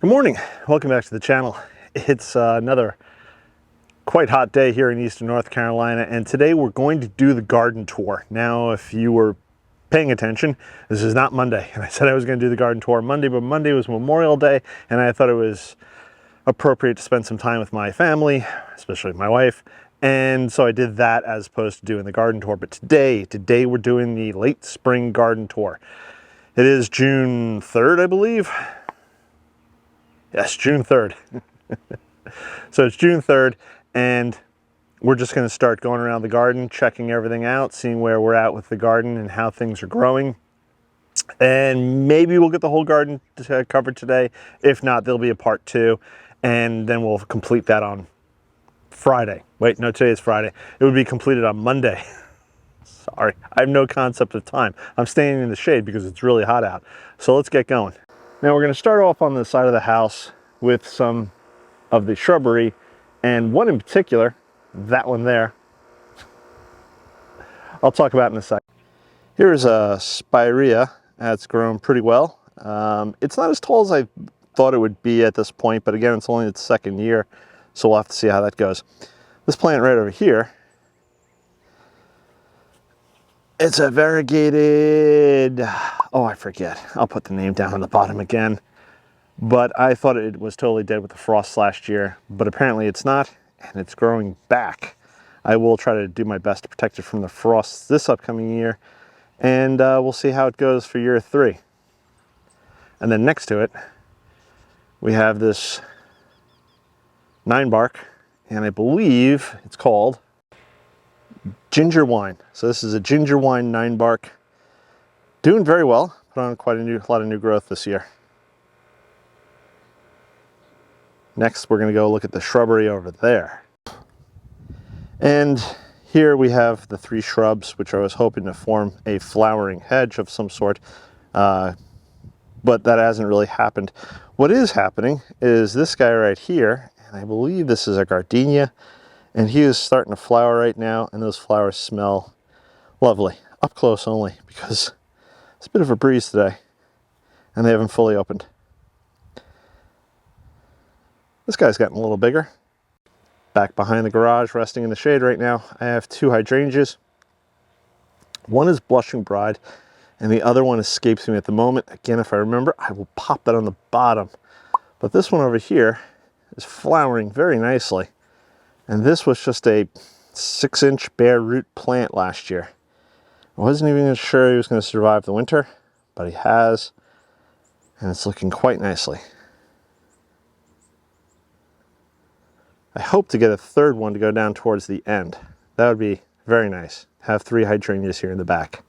Good morning, welcome back to the channel. It's another quite hot day here in eastern North Carolina, and today we're going to do the garden tour. Now, if you were paying attention, this is not Monday, and I said I was going to do the garden tour Monday, but Monday was Memorial Day, and I thought it was appropriate to spend some time with my family, especially my wife, and so I did that as opposed to doing the garden tour. But today we're doing the late spring garden tour. It is June 3rd, I believe. Yes, June 3rd. So it's June 3rd, and we're just going to start going around the garden, checking everything out, seeing where we're at with the garden and how things are growing. And maybe we'll get the whole garden covered today. If not, there'll be a part 2, and then we'll complete that on Friday. Wait, no, today is Friday. It would be completed on Monday. Sorry, I have no concept of time. I'm staying in the shade because it's really hot out. So let's get going. Now we're going to start off on the side of the house with some of the shrubbery, and one in particular, that one there, I'll talk about in a second. Here's a spirea that's grown pretty well. It's not as tall as I thought it would be at this point, but again, it's only its second year, so we'll have to see how that goes. This plant right over here, it's a variegated, oh, I forget. I'll put the name down on the bottom again. But I thought it was totally dead with the frost last year, but apparently it's not, and it's growing back. I will try to do my best to protect it from the frosts this upcoming year, and we'll see how it goes for year 3. And then next to it, we have this 9-bark, and I believe it's called ginger wine. So this is a ginger wine 9-bark, doing very well. Put on quite a lot of new growth this year. Next, we're going to go look at the shrubbery over there. And here we have the 3 shrubs, which I was hoping to form a flowering hedge of some sort, but that hasn't really happened. What is happening is this guy right here, and I believe this is a gardenia, and he is starting to flower right now, and those flowers smell lovely. Up close only, because it's a bit of a breeze today, and they haven't fully opened. This guy's gotten a little bigger. Back behind the garage, resting in the shade right now, I have 2 hydrangeas. One is Blushing Bride, and the other one escapes me at the moment. Again, if I remember, I will pop that on the bottom. But this one over here is flowering very nicely. And this was just a 6-inch bare root plant last year. I wasn't even sure he was going to survive the winter, but he has, and it's looking quite nicely. I hope to get a 3rd one to go down towards the end. That would be very nice. Have 3 hydrangeas here in the back.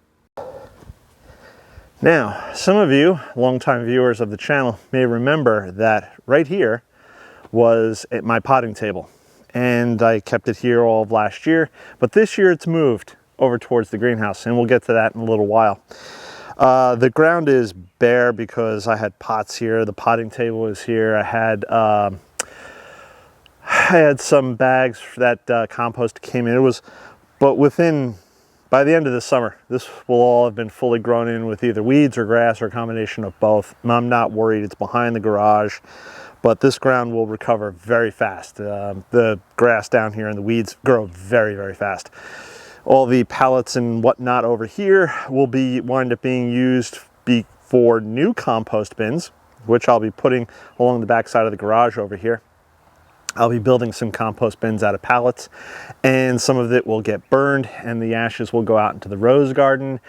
Now, some of you, longtime viewers of the channel, may remember that right here was at my potting table. And I kept it here all of last year, but this year it's moved over towards the greenhouse, and we'll get to that in a little while. The ground is bare because I had pots here, the potting table is here, I had some bags that compost came in. But by the end of the summer, this will all have been fully grown in with either weeds or grass or a combination of both. I'm not worried, it's behind the garage. But this ground will recover very fast. The grass down here and the weeds grow very, very fast. All the pallets and whatnot over here will wind up being used for new compost bins, which I'll be putting along the back side of the garage over here. I'll be building some compost bins out of pallets, and some of it will get burned, and the ashes will go out into the rose garden.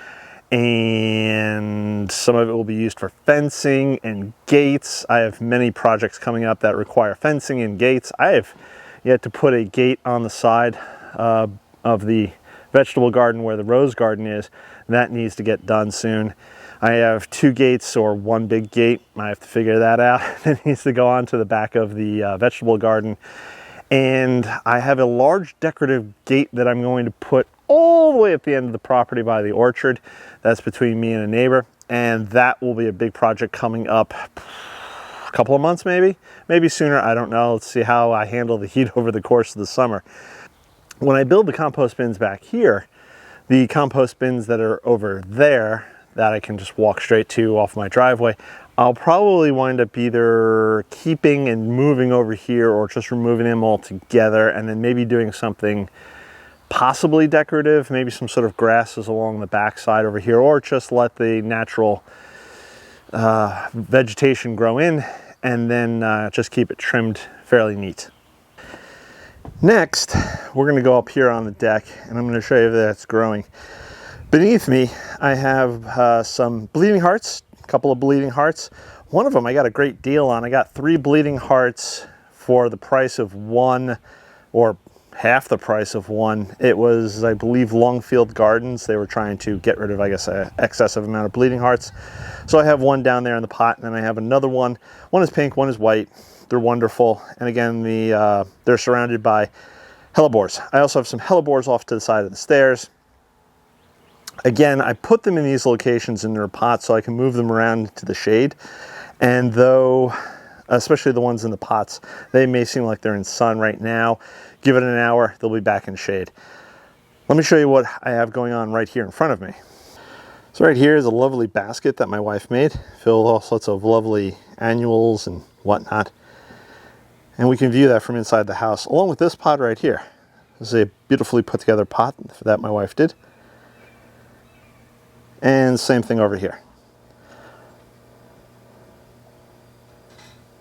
And some of it will be used for fencing and gates. I have many projects coming up that require fencing and gates. I have yet to put a gate on the side of the vegetable garden where the rose garden is. That needs to get done soon. I have 2 gates or 1 big gate. I have to figure that out. It needs to go on to the back of the vegetable garden. And I have a large decorative gate that I'm going to put all the way at the end of the property by the orchard. That's between me and a neighbor, and that will be a big project coming up a couple of months, maybe sooner, I don't know. Let's see how I handle the heat over the course of the summer. When I build the compost bins back here, the compost bins that are over there that I can just walk straight to off my driveway, I'll probably wind up either keeping and moving over here or just removing them all together and then maybe doing something possibly decorative, maybe some sort of grasses along the back side over here, or just let the natural vegetation grow in and then just keep it trimmed fairly neat. Next, we're going to go up here on the deck and I'm going to show you that it's growing. Beneath me, I have some bleeding hearts, a couple of bleeding hearts. One of them I got a great deal on. I got 3 bleeding hearts for the price of 1, or half the price of 1. It was, I believe, Longfield Gardens. They were trying to get rid of, I guess, an excessive amount of bleeding hearts. So I have one down there in the pot, and then I have another one. One is pink, one is white. They're wonderful. And again, they're surrounded by hellebores. I also have some hellebores off to the side of the stairs. Again, I put them in these locations in their pots so I can move them around to the shade. And though, especially the ones in the pots, they may seem like they're in sun right now, give it an hour, they'll be back in shade. Let me show you what I have going on right here in front of me. So right here is a lovely basket that my wife made, filled with all sorts of lovely annuals and whatnot. And we can view that from inside the house, along with this pot right here. This is a beautifully put together pot that my wife did. And same thing over here.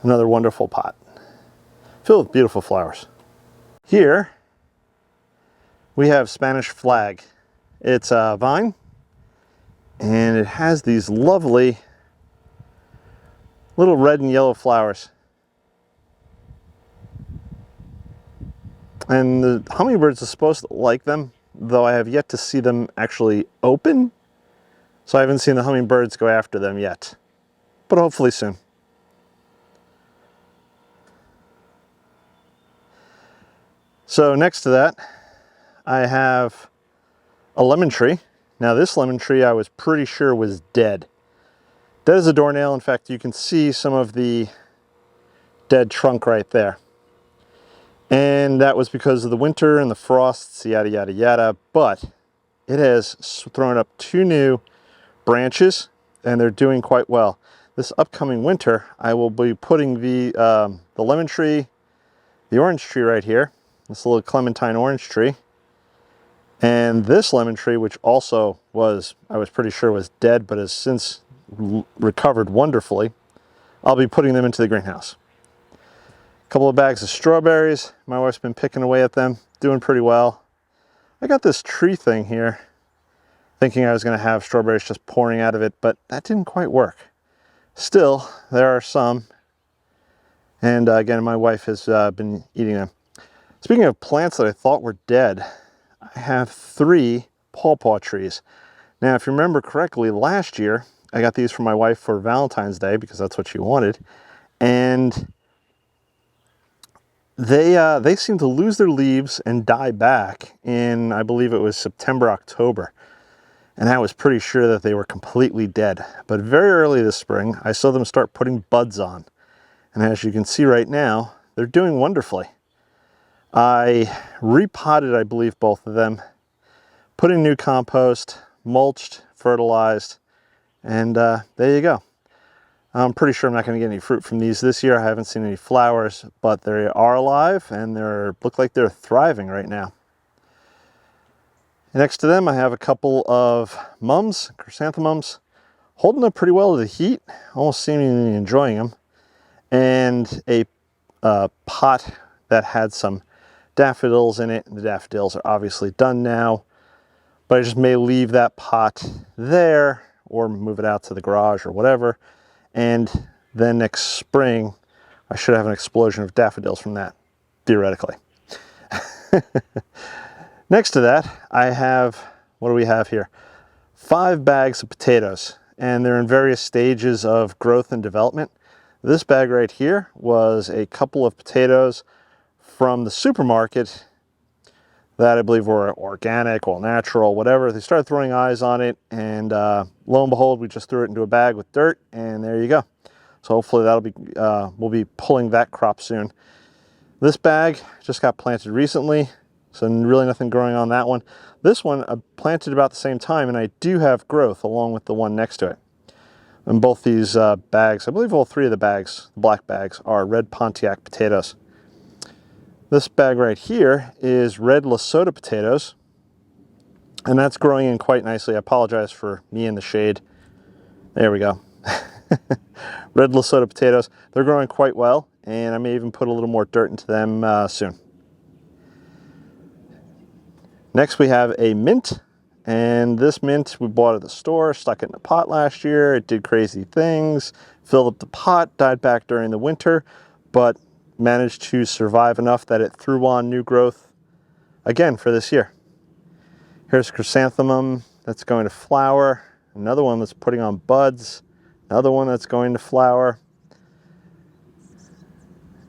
Another wonderful pot, filled with beautiful flowers. Here, we have Spanish flag. It's a vine, and it has these lovely little red and yellow flowers. And the hummingbirds are supposed to like them, though I have yet to see them actually open. So I haven't seen the hummingbirds go after them yet, but hopefully soon. So next to that, I have a lemon tree. Now this lemon tree I was pretty sure was dead. Dead as a doornail. In fact, you can see some of the dead trunk right there. And that was because of the winter and the frosts, yada, yada, yada. But it has thrown up 2 new branches and they're doing quite well. This upcoming winter, I will be putting the lemon tree, the orange tree right here, this little clementine orange tree, and this lemon tree, which also was, I was pretty sure was dead, but has since recovered wonderfully. I'll be putting them into the greenhouse. A couple of bags of strawberries. My wife's been picking away at them, doing pretty well. I got this tree thing here, thinking I was going to have strawberries just pouring out of it, but that didn't quite work. Still, there are some. And again, my wife has been eating them. Speaking of plants that I thought were dead, I have 3 pawpaw trees. Now, if you remember correctly, last year, I got these for my wife for Valentine's Day because that's what she wanted. And they seem to lose their leaves and die back in, I believe it was September, October. And I was pretty sure that they were completely dead. But very early this spring, I saw them start putting buds on. And as you can see right now, they're doing wonderfully. I repotted, I believe, both of them, put in new compost, mulched, fertilized, and there you go. I'm pretty sure I'm not going to get any fruit from these this year. I haven't seen any flowers, but they are alive and they look like they're thriving right now. Next to them, I have a couple of mums, chrysanthemums, holding up pretty well to the heat, almost seemingly enjoying them, and a pot that had some daffodils in it. The daffodils are obviously done now, but I just may leave that pot there or move it out to the garage or whatever. And then next spring, I should have an explosion of daffodils from that, theoretically. Next to that, I have, what do we have here? 5 bags of potatoes, and they're in various stages of growth and development. This bag right here was a couple of potatoes from the supermarket that I believe were organic, all natural, whatever. They started throwing eyes on it, and lo and behold, we just threw it into a bag with dirt, and there you go. So hopefully that'll be, we'll be pulling that crop soon. This bag just got planted recently, so really nothing growing on that one. This one I planted about the same time, and I do have growth along with the one next to it. And both these bags, I believe all three of the bags, the black bags, are red Pontiac potatoes. This bag right here is red Lesotho potatoes, and that's growing in quite nicely. I apologize for me in the shade. There we go. Red Lesotho potatoes. They're growing quite well, and I may even put a little more dirt into them soon. Next we have a mint, and this mint we bought at the store, stuck it in a pot last year. It did crazy things, filled up the pot, died back during the winter, but managed to survive enough that it threw on new growth again for this year. Here's chrysanthemum that's going to flower, another one that's putting on buds, another one that's going to flower.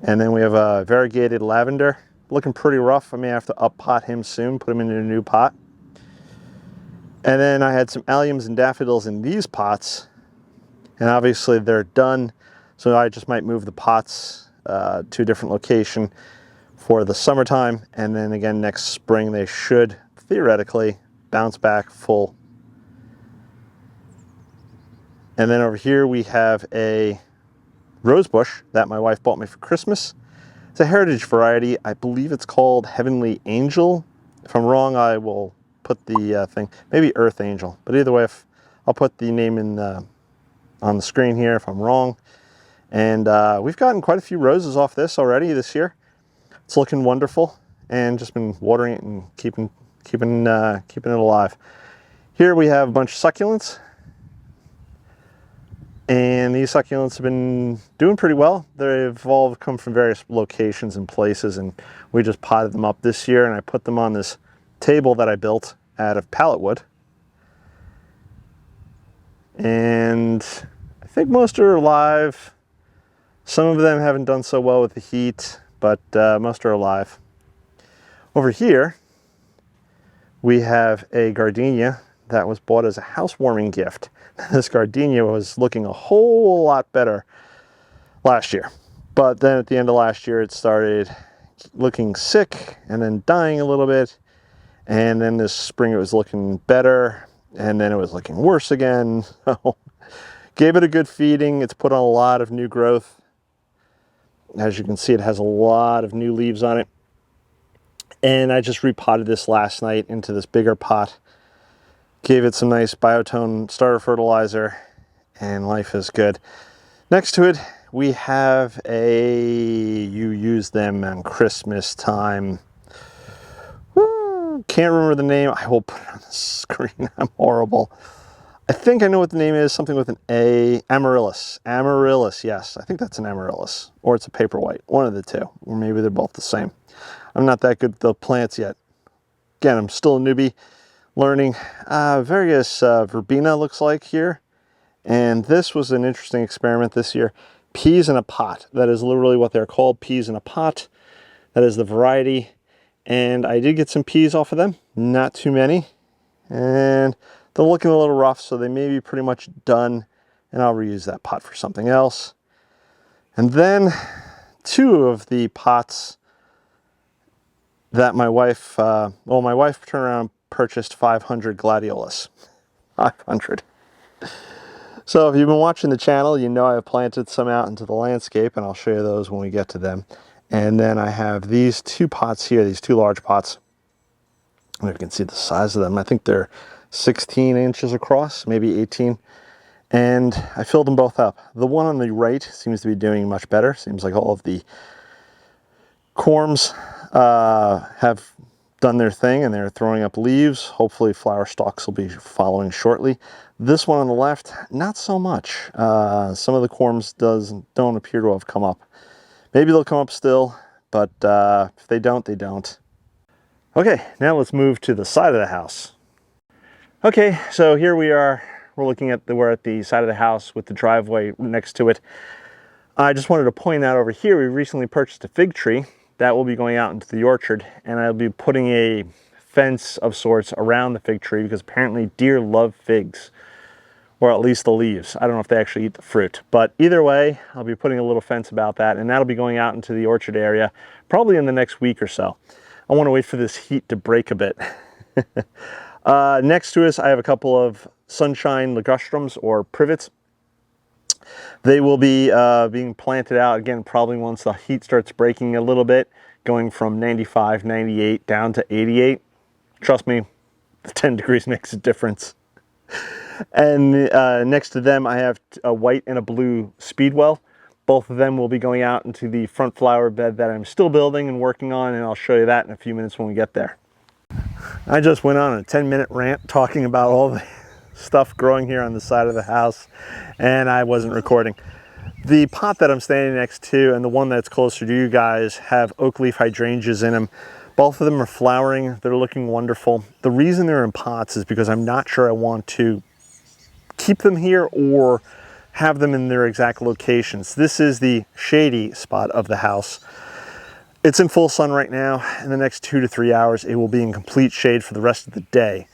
And then we have a variegated lavender, looking pretty rough. I may have to up pot him soon, put him in a new pot. And then I had some alliums and daffodils in these pots, and obviously they're done, so I just might move the pots to a different location for the summertime, and then again next spring they should theoretically bounce back full. And then over here we have a rose bush that my wife bought me for Christmas. It's a heritage variety. I believe it's called Heavenly Angel. If I'm wrong, I will put the thing, maybe Earth Angel, but either way, I'll put the name in on the screen here if I'm wrong. And we've gotten quite a few roses off this already this year. It's looking wonderful, and just been watering it and keeping it alive. Here we have a bunch of succulents, and these succulents have been doing pretty well. They've all come from various locations and places, and we just potted them up this year, and I put them on this table that I built out of pallet wood. And I think most are alive. Some of them haven't done so well with the heat, but most are alive. Over here, we have a gardenia that was bought as a housewarming gift. This gardenia was looking a whole lot better last year, but then at the end of last year it started looking sick and then dying a little bit, and then this spring it was looking better, and then it was looking worse again. So gave it a good feeding. It's put on a lot of new growth. As you can see, it has a lot of new leaves on it, and I just repotted this last night into this bigger pot. Gave it some nice biotone starter fertilizer, and life is good. Next to it, we have you use them on Christmas time. Woo, can't remember the name. I will put it on the screen. I'm horrible. I think I know what the name is, something with an A. Amaryllis. Amaryllis, yes. I think that's an amaryllis, or it's a paperwhite. One of the two, or maybe they're both the same. I'm not that good at the plants yet. Again, I'm still a newbie. Learning various verbena looks like here, and this was an interesting experiment this year. Peas in a pot. That is literally what they're called, peas in a pot. That is the variety, and I did get some peas off of them, not too many, and they're looking a little rough, so they may be pretty much done, and I'll reuse that pot for something else. And then two of the pots that my wife turned around, purchased 500 gladiolus. 500. So if you've been watching the channel, you know I've planted some out into the landscape, and I'll show you those when we get to them. And then I have these two pots here, these two large pots. And you can see the size of them. I think they're 16 inches across, maybe 18. And I filled them both up. The one on the right seems to be doing much better. Seems like all of the corms have done their thing, and they're throwing up leaves. Hopefully flower stalks will be following shortly. This one on the left, not so much. Some of the corms don't appear to have come up. Maybe they'll come up still, but if they don't, they don't. Okay, now let's move to the side of the house. Okay, so here we are. We're at the side of the house with the driveway next to it. I just wanted to point out over here, we recently purchased a fig tree. That will be going out into the orchard, and I'll be putting a fence of sorts around the fig tree because apparently deer love figs, or at least the leaves. I don't know if they actually eat the fruit, but either way, I'll be putting a little fence about that, and that'll be going out into the orchard area probably in the next week or so. I want to wait for this heat to break a bit. Next to us, I have a couple of sunshine ligustrums or privets. They will be being planted out again probably once the heat starts breaking a little bit, going from 95, 98 down to 88. Trust me, the 10 degrees makes a difference. And next to them I have a white and a blue speedwell. Both of them will be going out into the front flower bed that I'm still building and working on, and I'll show you that in a few minutes when we get there. I just went on a 10-minute rant talking about all the stuff growing here on the side of the house, and I wasn't recording. The pot that I'm standing next to and the one that's closer to you guys have oak leaf hydrangeas in them. Both of them are flowering. They're looking wonderful. The reason they're in pots is because I'm not sure I want to keep them here or have them in their exact locations. This is the shady spot of the house. It's in full sun right now. In the next 2 to 3 hours, it will be in complete shade for the rest of the day.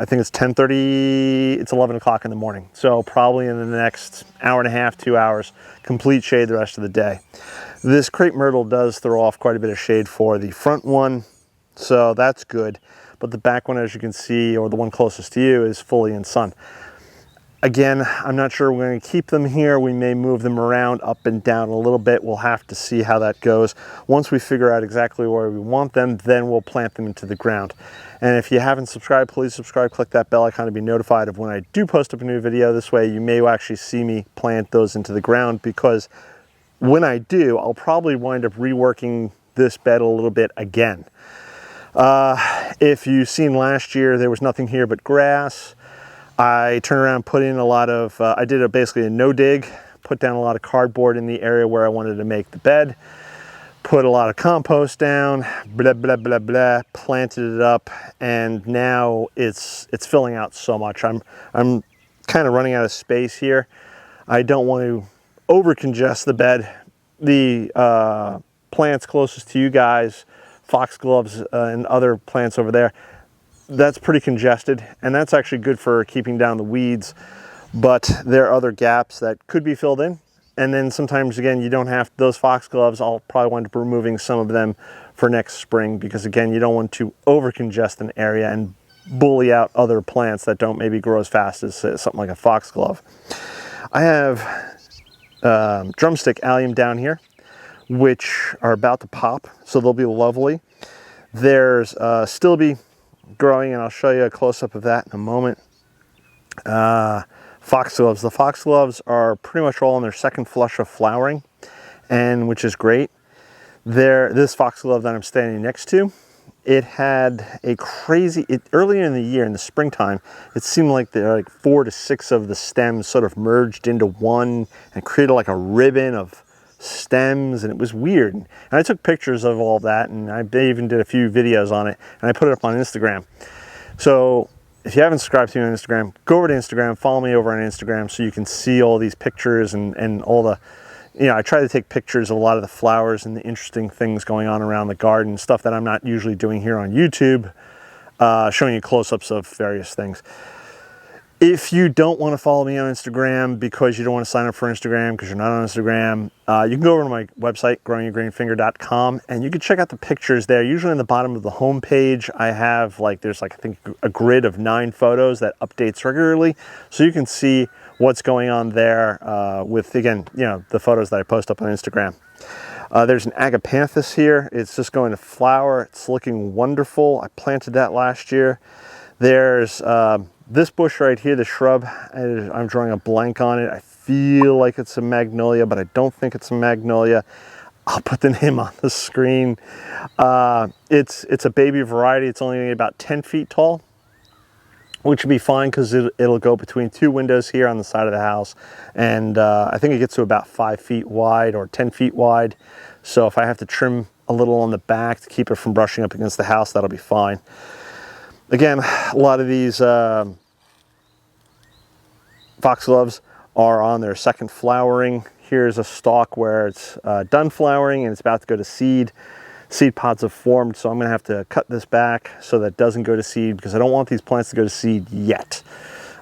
I think it's 10:30, it's 11 o'clock in the morning. So probably in the next hour and a half, 2 hours, complete shade the rest of the day. This crepe myrtle does throw off quite a bit of shade for the front one, so that's good. But the back one, as you can see, or the one closest to you, is fully in sun. Again, I'm not sure we're going to keep them here. We may move them around up and down a little bit. We'll have to see how that goes. Once we figure out exactly where we want them, then we'll plant them into the ground. And if you haven't subscribed, please subscribe, click that bell icon to be notified of when I do post up a new video. This way you may actually see me plant those into the ground, because when I do, I'll probably wind up reworking this bed a little bit again. If you've seen last year, there was nothing here but grass. I turned around, put in a lot of, I did basically a no dig, put down a lot of cardboard in the area where I wanted to make the bed, put a lot of compost down, blah, blah, blah, blah, planted it up, and now it's filling out so much. I'm kind of running out of space here. I don't want to over congest the bed. The plants closest to you guys, foxgloves and other plants over there, that's pretty congested, and that's actually good for keeping down the weeds, but there are other gaps that could be filled in. And then sometimes, again, you don't have those foxgloves. I'll probably wind up removing some of them for next spring, because again, you don't want to over congest an area and bully out other plants that don't maybe grow as fast as something like a foxglove. I have drumstick allium down here, which are about to pop, so they'll be lovely. There's stilby growing, and I'll show you a close-up of that in a moment. Foxgloves. The foxgloves are pretty much all in their second flush of flowering, and which is great. This foxglove that I'm standing next to, it had a crazy, earlier in the year, in the springtime, it seemed like there are like 4 to 6 of the stems sort of merged into one and created like a ribbon of stems, and it was weird. And I took pictures of all that, and I even did a few videos on it, and I put it up on Instagram. So if you haven't subscribed to me on Instagram, go over to Instagram, follow me over on Instagram, so you can see all these pictures and all the, you know, I try to take pictures of a lot of the flowers and the interesting things going on around the garden, stuff that I'm not usually doing here on YouTube, showing you close-ups of various things. If you don't want to follow me on Instagram because you don't want to sign up for Instagram because you're not on Instagram, you can go over to my website, growingyourgreenfinger.com, and you can check out the pictures there. Usually on the bottom of the home page, I have there's I think a grid of 9 photos that updates regularly, so you can see what's going on there with, again, you know, the photos that I post up on Instagram. There's an agapanthus here. It's just going to flower. It's looking wonderful. I planted that last year. There's this bush right here, the shrub, I'm drawing a blank on it. I feel like it's a magnolia, but I don't think it's a magnolia. I'll put the name on the screen. It's a baby variety. It's only about 10 feet tall, which would be fine because it'll go between 2 windows here on the side of the house. And I think it gets to about 5 feet wide or 10 feet wide. So if I have to trim a little on the back to keep it from brushing up against the house, that'll be fine. Again, a lot of these foxgloves are on their second flowering. Here's a stalk where it's done flowering and it's about to go to seed. Seed pods have formed, so I'm going to have to cut this back so that it doesn't go to seed, because I don't want these plants to go to seed yet.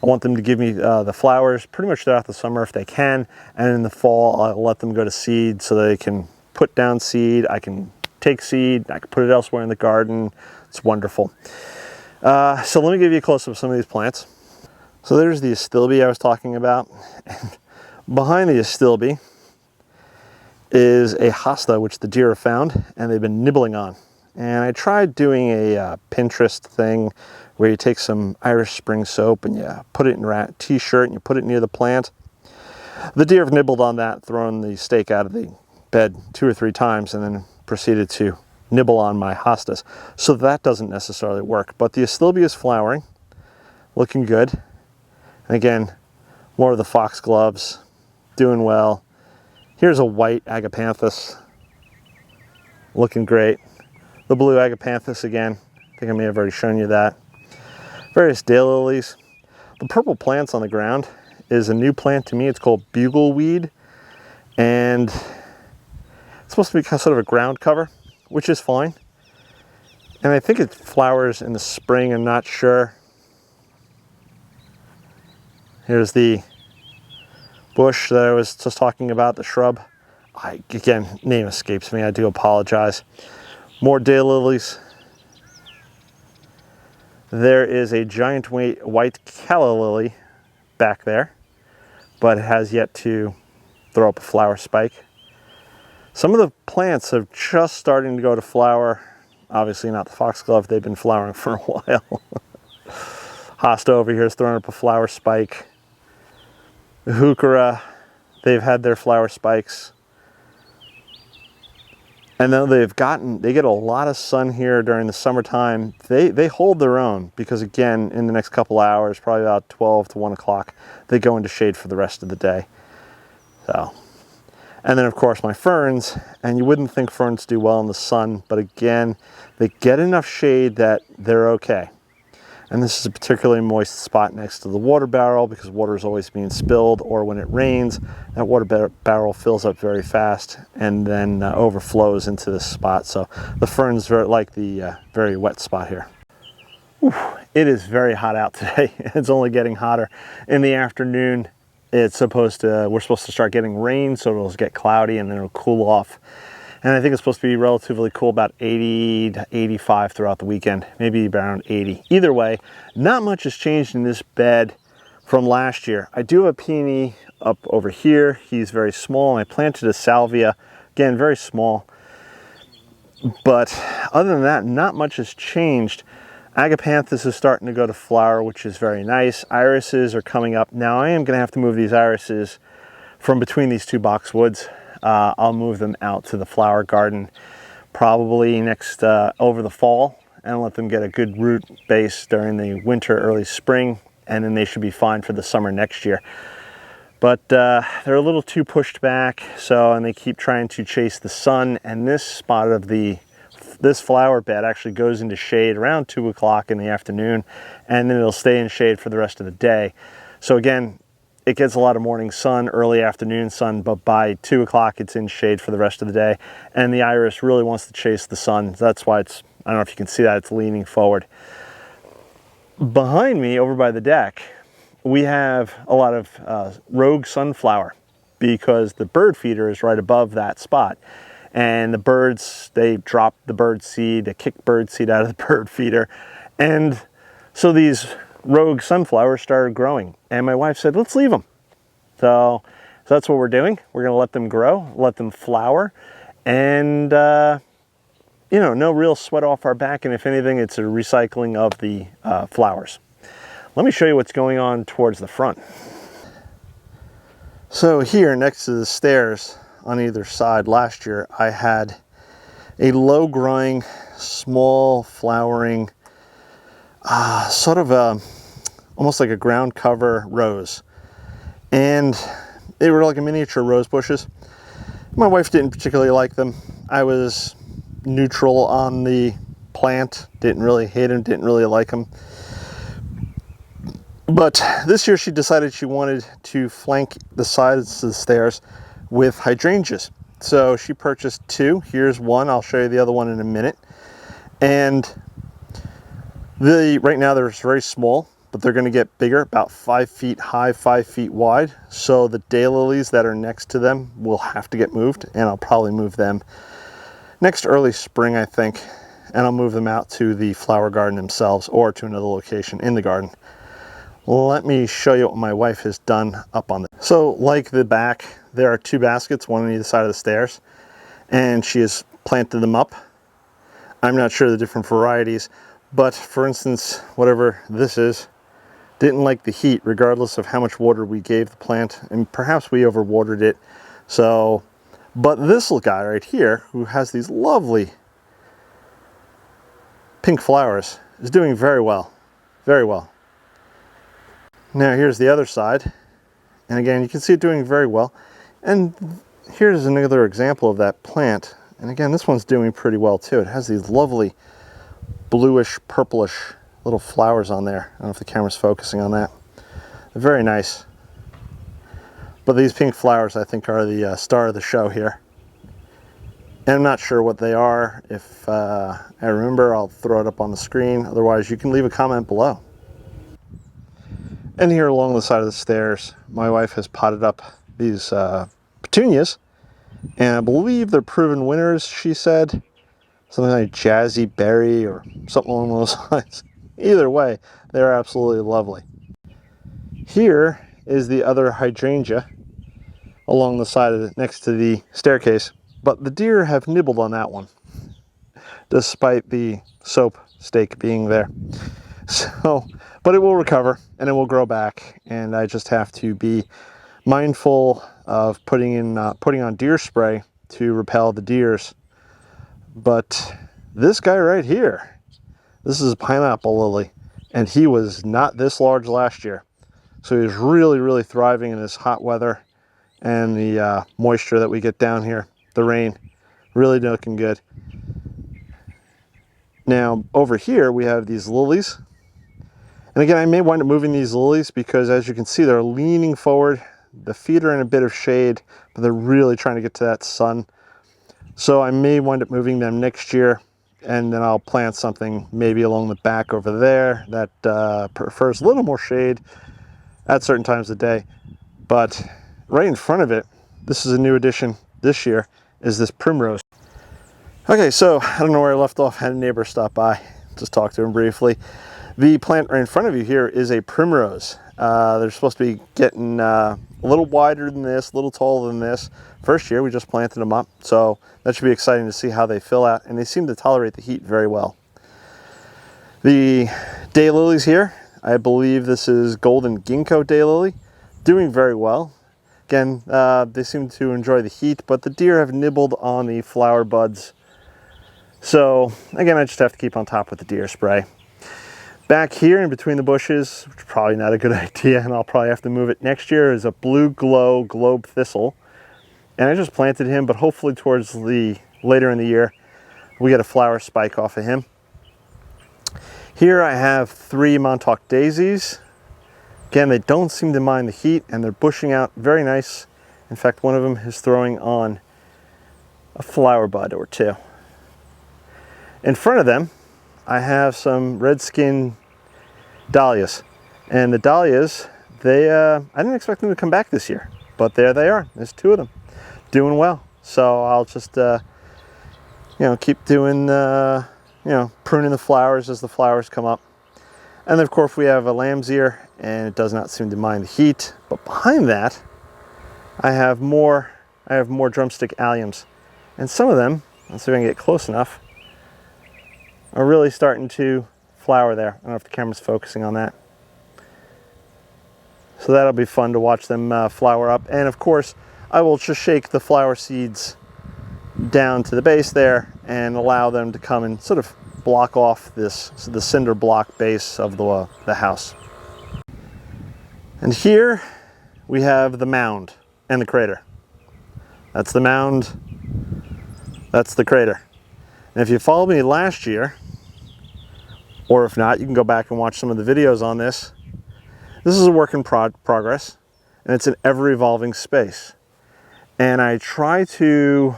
I want them to give me the flowers pretty much throughout the summer if they can, and in the fall I'll let them go to seed so they can put down seed. I can take seed, I can put it elsewhere in the garden. It's wonderful. So let me give you a close-up of some of these plants. So there's the astilbe I was talking about. And behind the astilbe is a hosta, which the deer have found and they've been nibbling on. And I tried doing a Pinterest thing where you take some Irish Spring soap and you put it in a t-shirt and you put it near the plant. The deer have nibbled on that, thrown the steak out of the bed 2 or 3 times, and then proceeded to nibble on my hostas. So that doesn't necessarily work. But the astilbe is flowering, looking good. And again, more of the foxgloves, doing well. Here's a white agapanthus, looking great. The blue agapanthus again, I think I may have already shown you that. Various daylilies. The purple plants on the ground is a new plant to me. It's called bugleweed, and it's supposed to be sort of a ground cover, which is fine. And I think it flowers in the spring, I'm not sure. Here's the bush that I was just talking about, the shrub. Again, name escapes me, I do apologize. More daylilies. There is a giant white calla lily back there, but it has yet to throw up a flower spike. Some of the plants are just starting to go to flower. Obviously not the foxglove, they've been flowering for a while. Hosta over here is throwing up a flower spike. The heuchera, they've had their flower spikes. And then they get a lot of sun here during the summertime. They hold their own because, again, in the next couple hours, probably about 12 to 1 o'clock, they go into shade for the rest of the day. So, and then of course my ferns, and you wouldn't think ferns do well in the sun, but again, they get enough shade that they're okay. And this is a particularly moist spot next to the water barrel because water is always being spilled, or when it rains, that water barrel fills up very fast and then overflows into this spot. So the ferns like the very wet spot here. Whew, it is very hot out today. It's only getting hotter. In the afternoon, we're supposed to start getting rain, so it'll get cloudy and then it'll cool off. And I think it's supposed to be relatively cool, about 80 to 85 throughout the weekend, maybe around 80. Either way, not much has changed in this bed from last year. I do have a peony up over here. He's very small, and I planted a salvia, again, very small. But other than that, not much has changed. Agapanthus is starting to go to flower, which is very nice. Irises are coming up. Now I am going to have to move these irises from between these 2 boxwoods. I'll move them out to the flower garden probably next over the fall and let them get a good root base during the winter, early spring, and then they should be fine for the summer next year. But they're a little too pushed back, and they keep trying to chase the sun, and this spot of this flower bed actually goes into shade around 2 o'clock in the afternoon, and then it'll stay in shade for the rest of the day. So again, it gets a lot of morning sun, early afternoon sun, but by 2 o'clock it's in shade for the rest of the day. And the iris really wants to chase the sun. That's why I don't know if you can see that, it's leaning forward. Behind me, over by the deck, we have a lot of rogue sunflower because the bird feeder is right above that spot. And the birds, they drop the bird seed, they kick bird seed out of the bird feeder. And so these rogue sunflowers started growing, and my wife said, let's leave them. So that's what we're doing. We're going to let them grow, let them flower, and you know, no real sweat off our back, and if anything, it's a recycling of the flowers. Let me show you what's going on towards the front. So here next to the stairs on either side, last year I had a low growing, small flowering, sort of almost like a ground cover rose, and they were like a miniature rose bushes. My wife didn't particularly like them. I was neutral on the plant, didn't really hate them, didn't really like them. But this year she decided she wanted to flank the sides of the stairs with hydrangeas. So she purchased 2. Here's one, I'll show you the other one in a minute. And right now they're very small, but they're going to get bigger, about 5 feet high, 5 feet wide. So the daylilies that are next to them will have to get moved, and I'll probably move them next early spring, I think, and I'll move them out to the flower garden themselves or to another location in the garden. Let me show you what my wife has done up on this. So like the back, there are 2 baskets, one on either side of the stairs, and she has planted them up. I'm not sure the different varieties, but for instance, whatever this is, didn't like the heat regardless of how much water we gave the plant, and perhaps we overwatered it. So, but this little guy right here, who has these lovely pink flowers, is doing very well, very well. Now here's the other side, and again you can see it doing very well. And here's another example of that plant, and again this one's doing pretty well too. It has these lovely bluish purplish little flowers on there. I don't know if the camera's focusing on that. They're very nice. But these pink flowers I think are the star of the show here. And I'm not sure what they are. If I remember, I'll throw it up on the screen. Otherwise, you can leave a comment below. And here along the side of the stairs, my wife has potted up these petunias. And I believe they're proven winners, she said. Something like Jazzy Berry or something along those lines. Either way, they're absolutely lovely. Here is the other hydrangea along the side of it, next to the staircase. But the deer have nibbled on that one, despite the soap stake being there. So, but it will recover and it will grow back, and I just have to be mindful of putting on deer spray to repel the deers. But this guy right here, this is a pineapple lily, and he was not this large last year. So he's really thriving in this hot weather and the moisture that we get down here. The rain, really looking good. Now over here we have these lilies, and again I may wind up moving these lilies because as you can see they're leaning forward. The feet are in a bit of shade, but they're really trying to get to that sun. So I may wind up moving them next year, and then I'll plant something maybe along the back over there that prefers a little more shade at certain times of the day. But right in front of it, this is a new addition this year, is this primrose. Okay, so I don't know where I left off. Had a neighbor stop by, just talk to him briefly. The plant right in front of you here is a primrose. They're supposed to be getting a little wider than this, a little taller than this. First year we just planted them up, so that should be exciting to see how they fill out, and they seem to tolerate the heat very well. The daylilies here, I believe this is golden ginkgo daylily, doing very well. Again, they seem to enjoy the heat, but the deer have nibbled on the flower buds. So again, I just have to keep on top with the deer spray. Back here in between the bushes, which is probably not a good idea, and I'll probably have to move it next year, is a blue glow globe thistle. And I just planted him, but hopefully towards the later in the year, we get a flower spike off of him. Here I have 3 Montauk daisies. Again, they don't seem to mind the heat, and they're bushing out very nice. In fact, one of them is throwing on a flower bud or 2. In front of them, I have some red skin dahlias. And the dahlias, I didn't expect them to come back this year, but there they are. There's 2 of them doing well. So I'll just, keep doing, pruning the flowers as the flowers come up. And then of course we have a lamb's ear, and it does not seem to mind the heat. But behind that, I have more drumstick alliums. And some of them, let's see if I can get close enough, are really starting to flower there. I don't know if the camera's focusing on that. So that'll be fun to watch them flower up. And of course, I will just shake the flower seeds down to the base there and allow them to come and sort of block off the cinder block base of the house. And here we have the mound and the crater. That's the mound, that's the crater. And if you followed me last year, or if not, you can go back and watch some of the videos on this. This is a work in progress, and it's an ever-evolving space. And I try to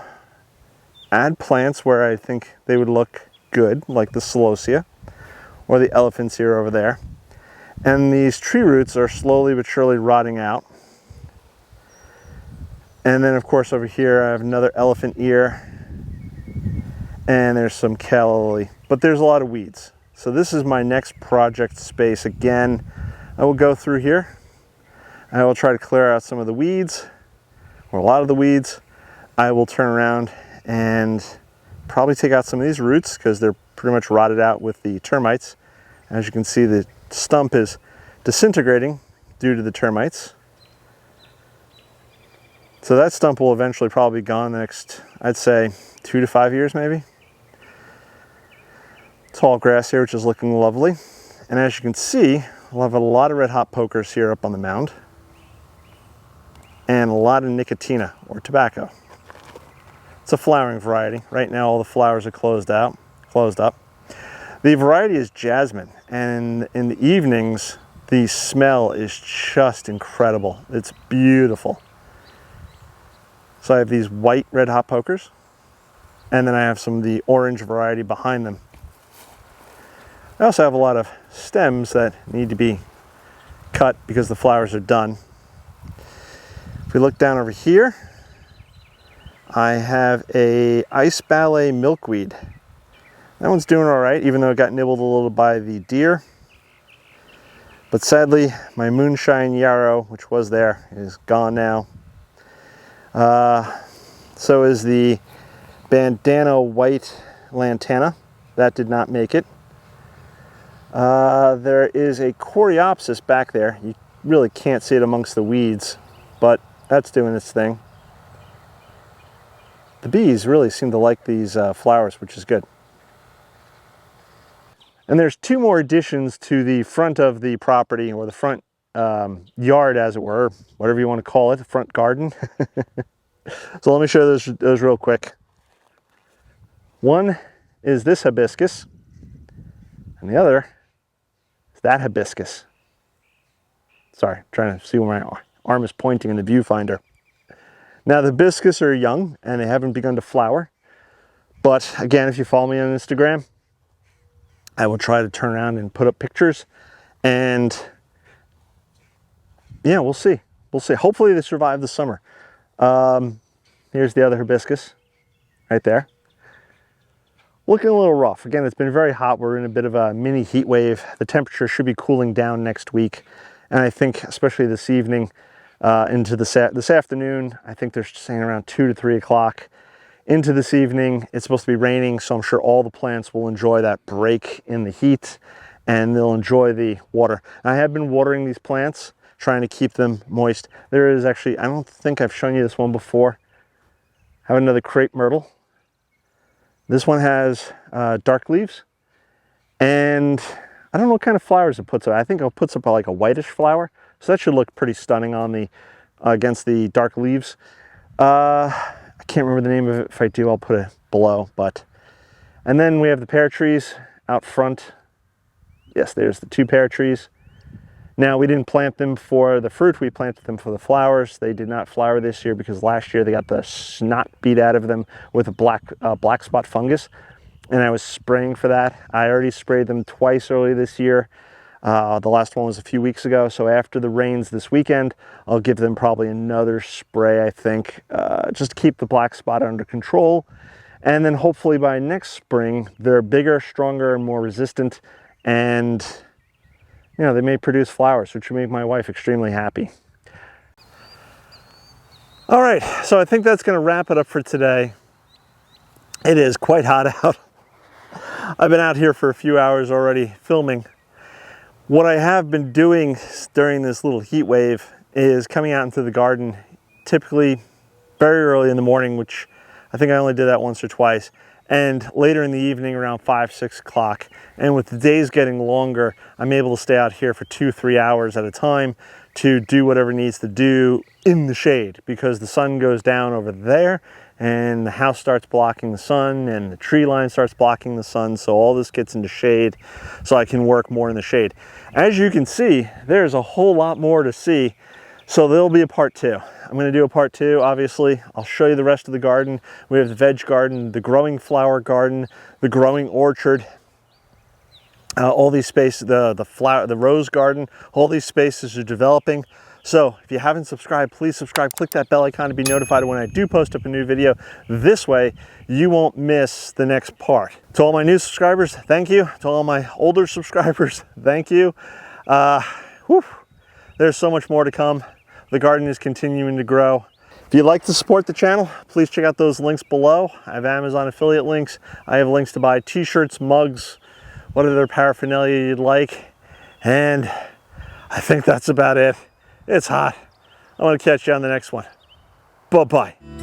add plants where I think they would look good, like the celosia or the elephant's ear over there. And these tree roots are slowly but surely rotting out. And then of course over here I have another elephant ear, and there's some calla lily, but there's a lot of weeds. So this is my next project space. Again, I will go through here. I will try to clear out some of the weeds, or a lot of the weeds. I will turn around and probably take out some of these roots because they're pretty much rotted out with the termites. As you can see, the stump is disintegrating due to the termites. So that stump will eventually probably be gone the next, I'd say, 2 to 5 years maybe. Tall grass here, which is looking lovely. And as you can see, we'll have a lot of red hot pokers here up on the mound. And a lot of nicotina, or tobacco. It's a flowering variety. Right now all the flowers are closed up. The variety is jasmine, and in the evenings the smell is just incredible. It's beautiful. So I have these white red hot pokers, and then I have some of the orange variety behind them. I also have a lot of stems that need to be cut because the flowers are done. If we look down over here, I have a ice ballet milkweed. That one's doing all right, even though it got nibbled a little by the deer. But sadly, my moonshine yarrow, which was there, is gone now. So is the bandana white lantana. That did not make it. There is a coreopsis back there. You really can't see it amongst the weeds, but that's doing its thing. The bees really seem to like these flowers, which is good. And there's 2 more additions to the front of the property, or the front yard, as it were, whatever you want to call it, the front garden. So let me show those real quick. One is this hibiscus, and the other is that hibiscus. Sorry, I'm trying to see where my arm is pointing in the viewfinder. Now the hibiscus are young and they haven't begun to flower, but again, if you follow me on Instagram, I will try to turn around and put up pictures, and yeah, we'll see. Hopefully they survive the summer. Here's the other hibiscus right there. Looking a little rough. Again, it's been very hot. We're in a bit of a mini heat wave. The temperature should be cooling down next week, and I think especially this evening into this afternoon, I think they're saying around 2 to 3 o'clock into this evening. It's supposed to be raining, so I'm sure all the plants will enjoy that break in the heat, and they'll enjoy the water. I have been watering these plants, trying to keep them moist. There is actually, I don't think I've shown you this one before. I have another crepe myrtle. This one has dark leaves, and I don't know what kind of flowers it puts up. I think it puts up like a whitish flower, so that should look pretty stunning on the against the dark leaves. I can't remember the name of it. If I do, I'll put it below. And then we have the pear trees out front. Yes, there's the 2 pear trees. Now, we didn't plant them for the fruit, we planted them for the flowers. They did not flower this year because last year they got the snot beat out of them with a black spot fungus, and I was spraying for that. I already sprayed them twice early this year. The last one was a few weeks ago, so after the rains this weekend, I'll give them probably another spray, I think, just to keep the black spot under control. And then hopefully by next spring, they're bigger, stronger, and more resistant, and you know, they may produce flowers, which would make my wife extremely happy. All right, so I think that's going to wrap it up for today. It is quite hot out. I've been out here for a few hours already filming. What I have been doing during this little heat wave is coming out into the garden, typically very early in the morning, which I think I only did that once or twice, and later in the evening around 5, 6 o'clock. And with the days getting longer, I'm able to stay out here for 2, 3 hours at a time to do whatever needs to do in the shade, because the sun goes down over there and the house starts blocking the sun and the tree line starts blocking the sun, so all this gets into shade so I can work more in the shade. As you can see, there's a whole lot more to see, so there'll be a part 2. I'm going to do a part 2, obviously. I'll show you the rest of the garden. We have the veg garden, the growing flower garden, the growing orchard, all these spaces, the rose garden, all these spaces are developing. So if you haven't subscribed, please subscribe. Click that bell icon to be notified when I do post up a new video. This way, you won't miss the next part. To all my new subscribers, thank you. To all my older subscribers, thank you. whew, there's so much more to come. The garden is continuing to grow. If you'd like to support the channel, please check out those links below. I have Amazon affiliate links. I have links to buy t-shirts, mugs, what other paraphernalia you'd like. And I think that's about it. It's hot. I want to catch you on the next one. Bye-bye.